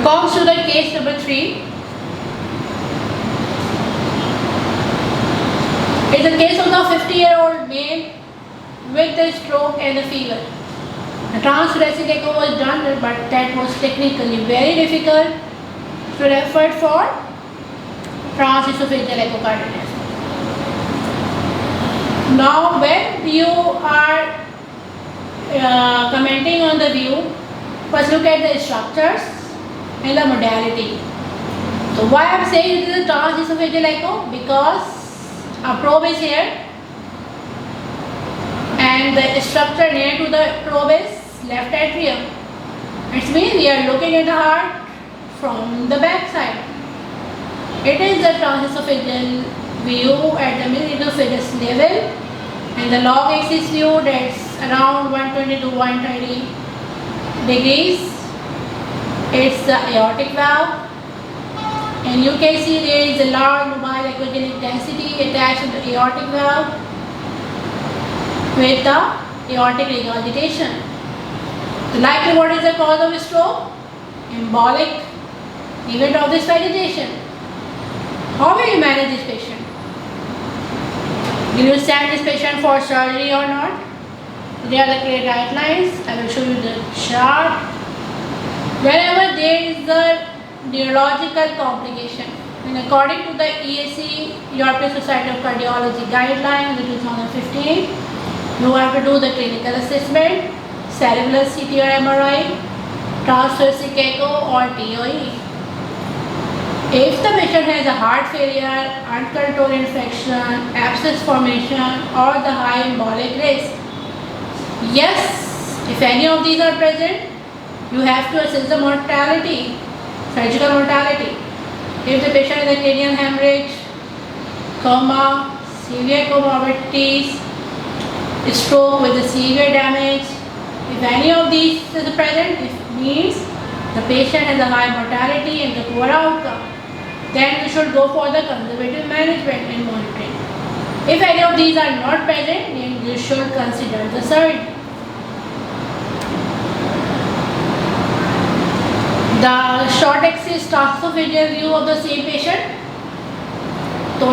Comes to the case number 3. It's a case of the 50-year-old male with a stroke and a fever. The transthoracic echo was done, but that was technically very difficult, so referred for transesophageal echocardiography. Now, when you are commenting on the view, first look at the structures and the modality. So why I am saying it is a transesophageal echo? Because a probe is here and the structure near to the probe is left atrium. It means we are looking at the heart from the back side. It is the transesophageal view at the mid-esophagus level, and the log axis view that's around 120 to 130 degrees. It's the aortic valve, and you can see there is a large mobile echogenic density attached to the aortic valve with the aortic regurgitation. So likely what is the cause of stroke? Embolic event of this vegetation. How will you manage this patient? Will you send this patient for surgery or not? There are the clear guidelines. I will show you the chart. Whenever there is a neurological complication, and according to the ESC, European Society of Cardiology guideline in 2015, you have to do the clinical assessment, cerebral CT or MRI, transthoracic echo or TOE. If the patient has a heart failure, uncontrolled infection, abscess formation or the high embolic risk, yes, if any of these are present, you have to assess the mortality, surgical mortality. If the patient has a cranial hemorrhage, coma, severe comorbidities, stroke with a severe damage, if any of these is present, it means the patient has a high mortality and the poor outcome. Then you should go for the conservative management and monitoring. If any of these are not present, then you should consider the surgery. The short axis transesophageal view of the same patient. So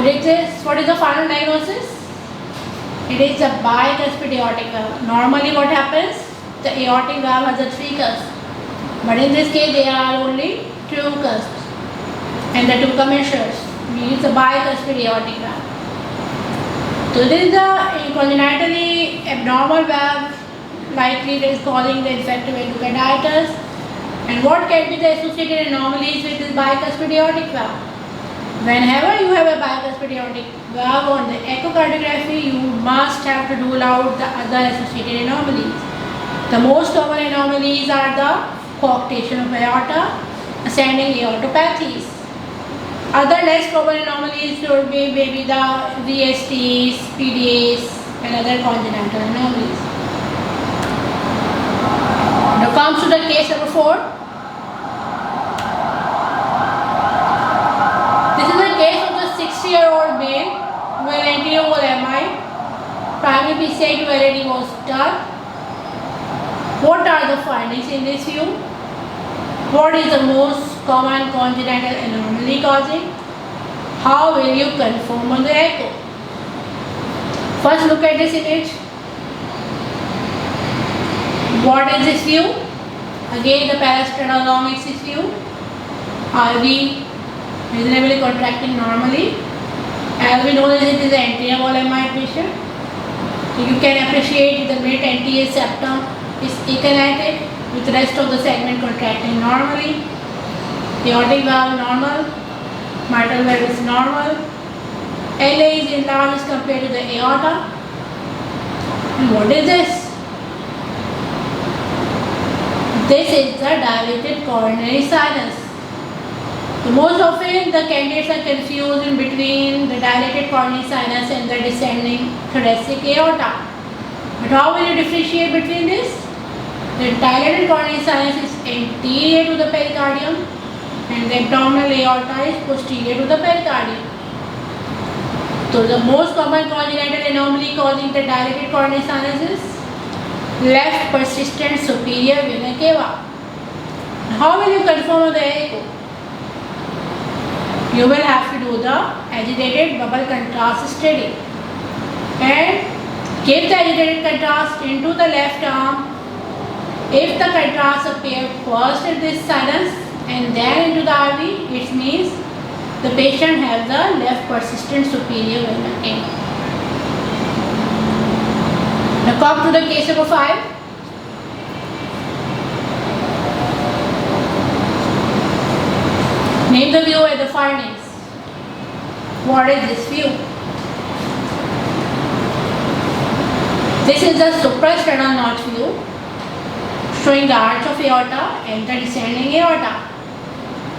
what is the final diagnosis? It is a bicuspid aortic valve. Normally what happens? The aortic valve has a 3 cusps. But in this case there are only 2 cusps. And the 2 commissures means a bicuspid aortic valve. So this is the congenitally abnormal valve, likely it is causing the infective endocarditis. And what can be the associated anomalies with this bicuspid aortic valve? Whenever you have a bicuspid aortic valve on the echocardiography, you must have to rule out the other associated anomalies. The most common anomalies are the coarctation of aorta, ascending aortopathies. Other less common anomalies would be maybe the VSTs, PDAs and other congenital anomalies. Now comes to the case number 4. This is a case of the 60-year-old male where anterior wall MI, primary PCI to LAD was done. What are the findings in this view? What is the most common congenital anomaly causing? How will you confirm on the echo? First look at this image. What is this view? Again the parasternal long axis view. Are we reasonably contracting normally? As we know that it is the anterior wall MI patient. So you can appreciate the mid anterior septum is akinetic with the rest of the segment contracting normally. Aortic valve normal, mitral valve is normal, LA is enlarged as compared to the aorta. And what is this? This is the dilated coronary sinus. So most often the candidates are confused in between the dilated coronary sinus and the descending thoracic aorta. But how will you differentiate between this? The dilated coronary sinus is anterior to the pericardium and the abdominal aorta is posterior to the pericardium. So the most common congenital anomaly causing the dilated coronary sinus is left persistent superior vena cava. How will you confirm the echo? You will have to do the agitated bubble contrast study and give the agitated contrast into the left arm. If the contrast appears first in this sinus and then into the RV, it means the patient has the left persistent superior vena pain. Now come to the case number 5. Name the view and the findings. What is this view? This is the suprasternal notch view showing the arch of aorta and the descending aorta.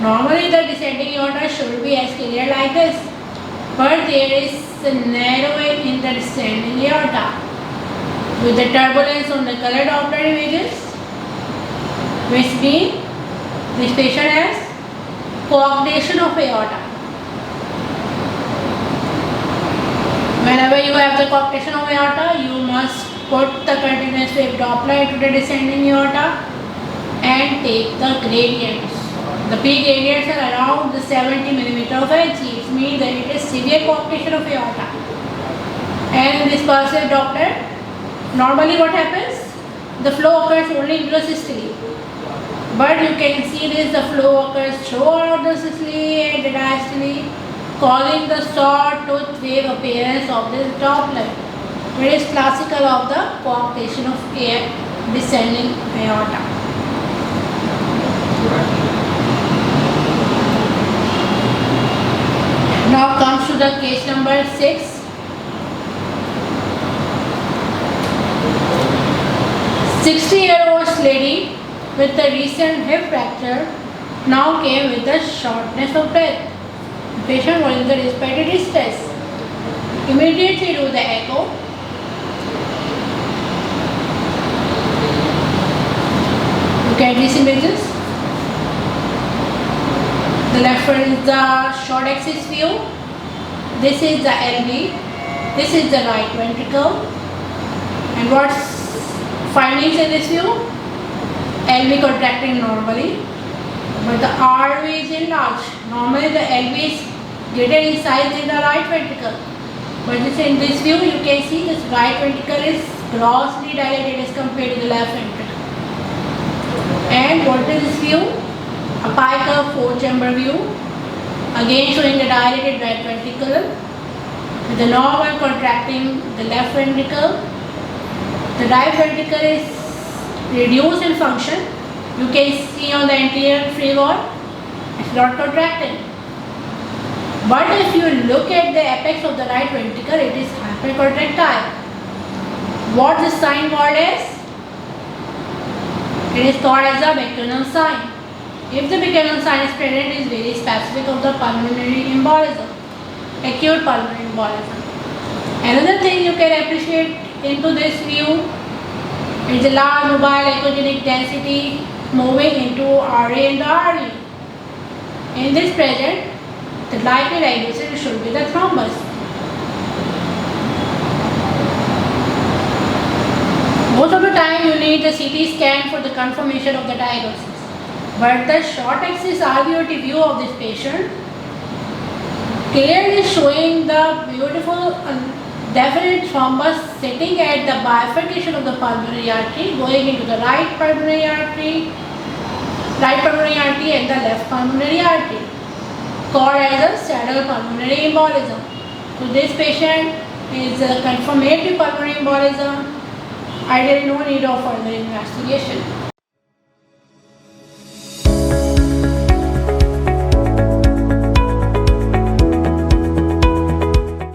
Normally the descending aorta should be ascended like this, but there is a narrowing in the descending aorta with the turbulence on the colored Doppler images, which means this patient has coagulation of aorta. Whenever you have the coagulation of aorta, you must put the continuous wave Doppler into the descending aorta and take the gradients. The peak gradients are around the 70 mm of Hg. It means that it is severe coagulation of aorta. And in this pulsed Doppler, normally what happens? The flow occurs only intrasystole. But you can see this, the flow occurs throughout the systole and the diastole, causing the sawtooth wave appearance of this Doppler. It is classical of the coagulation of descending aorta. Now comes to the case number 6. A 60-year-old lady with the recent hip fracture now came with the shortness of breath. The patient was in the respiratory distress. Immediately do the echo. Look at these images. The left one is the short axis view. This is the LV. This is the right ventricle. And what's findings in this view? LV contracting normally, but the RV is enlarged. Normally the LV is greater in size than the right ventricle. But in this view you can see this right ventricle is grossly dilated as compared to the left ventricle. And what is this view? A pie curve 4-chamber view. Again showing the dilated right ventricle with the normal contracting the left ventricle. The right ventricle is reduced in function. You can see on the anterior free wall, it's not contracting. But if you look at the apex of the right ventricle, it is hypercontractile. What this sign called as? It is called as a Buchanan sign. If the Buchanan sign is present, it is very specific of the pulmonary embolism, acute pulmonary embolism. Another thing you can appreciate into this view is the large mobile echogenic density moving into RA and the RV. In this present, the likely diagnosis should be the thrombus. Most of the time you need the CT scan for the confirmation of the diagnosis. But the short axis RVOT view of this patient clearly showing the beautiful definite thrombus sitting at the bifurcation of the pulmonary artery going into the right pulmonary artery and the left pulmonary artery, called as a saddle pulmonary embolism. So this patient is a confirmatory pulmonary embolism. Ideally no need of further investigation.